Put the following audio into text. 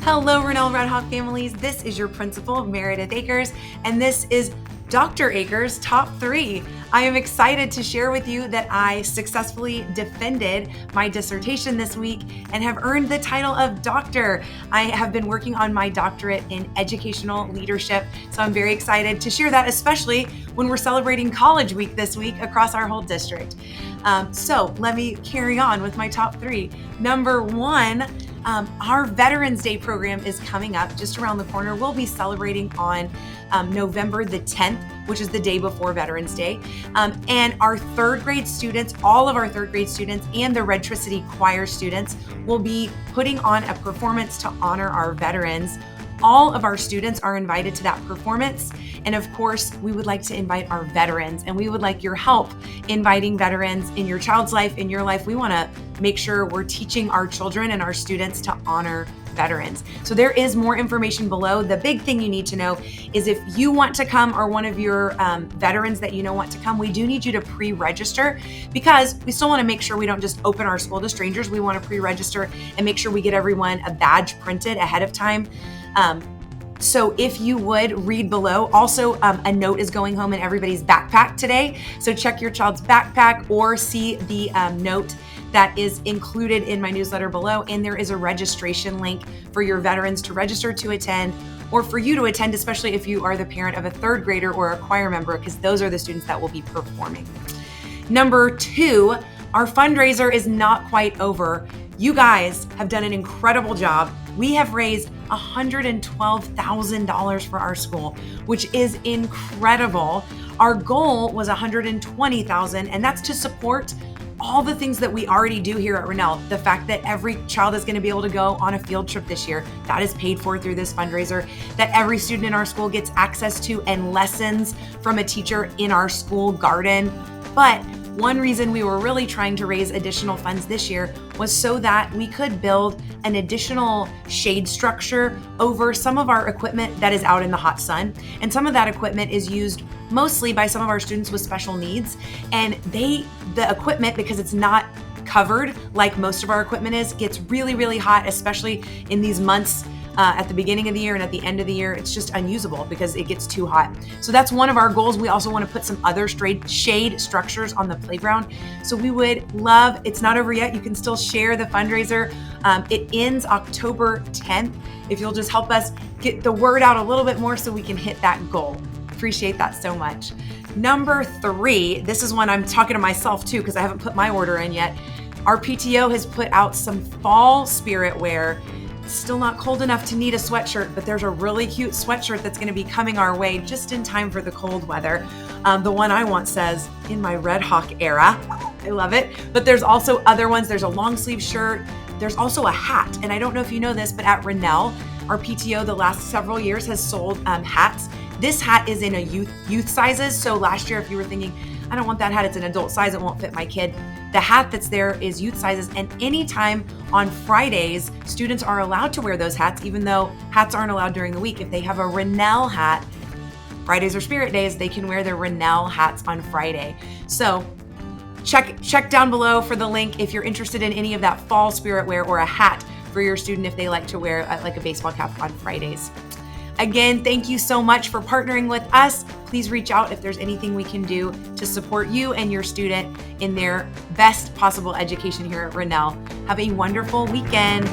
Hello, Rennell Red Hawk families. This is your principal, Meredith Akers, and this is Dr. Akers Top 3. I am excited to share with you that I successfully defended my dissertation this week and have earned the title of doctor. I have been working on my doctorate in educational leadership, so I'm very excited to share that, especially when we're celebrating College Week this week across our whole district. So let me carry on with my top 3. Number 1, our Veterans Day program is coming up just around the corner. We'll be celebrating on November the 10th, which is the day before Veterans Day. And our third grade students, all of our third grade students and the Redtricity Choir students will be putting on a performance to honor our veterans. All of our students are invited to that performance. And of course, we would like to invite our veterans, and we would like your help inviting veterans in your child's life, in your life. We want to make sure we're teaching our children and our students to honor veterans. So there is more information below. The big thing you need to know is if you want to come or one of your veterans that you know want to come, we do need you to pre-register, because we still want to make sure we don't just open our school to strangers. We want to pre-register and make sure we get everyone a badge printed ahead of time. So if you would read below, also a note is going home in everybody's backpack today. So check your child's backpack or see the note that is included in my newsletter below. And there is a registration link for your veterans to register to attend, or for you to attend, especially if you are the parent of a third grader or a choir member, because those are the students that will be performing. Number 2, our fundraiser is not quite over. You guys have done an incredible job. We have raised $112,000 for our school, which is incredible. Our goal was $120,000, and that's to support all the things that we already do here at Rennell. The fact that every child is going to be able to go on a field trip this year, that is paid for through this fundraiser. That every student in our school gets access to and lessons from a teacher in our school garden. But one reason we were really trying to raise additional funds this year was so that we could build an additional shade structure over some of our equipment that is out in the hot sun. And some of that equipment is used mostly by some of our students with special needs. And the equipment, because it's not covered like most of our equipment is, gets really, really hot, especially in these months at the beginning of the year and at the end of the year. It's just unusable because it gets too hot. So that's one of our goals. We also want to put some other shade structures on the playground. So we would love, it's not over yet, you can still share the fundraiser. It ends October 10th. If you'll just help us get the word out a little bit more so we can hit that goal. Appreciate that so much. Number 3, this is one I'm talking to myself too, because I haven't put my order in yet. Our PTO has put out some fall spirit wear. Still not cold enough to need a sweatshirt, but there's a really cute sweatshirt that's going to be coming our way just in time for the cold weather. The one I want says, "In my Red Hawk era." I love it. But there's also other ones. There's a long sleeve shirt. There's also a hat. And I don't know if you know this, but at Rennell, our PTO the last several years has sold hats. This hat is in a youth sizes. So last year, if you were thinking, I don't want that hat, it's an adult size, it won't fit my kid, the hat that's there is youth sizes. And anytime on Fridays, students are allowed to wear those hats, even though hats aren't allowed during the week. If they have a Rennell hat, Fridays are spirit days, they can wear their Rennell hats on Friday. So check down below for the link if you're interested in any of that fall spirit wear or a hat for your student if they like to wear like a baseball cap on Fridays. Again, thank you so much for partnering with us. Please reach out if there's anything we can do to support you and your student in their best possible education here at Rennell. Have a wonderful weekend.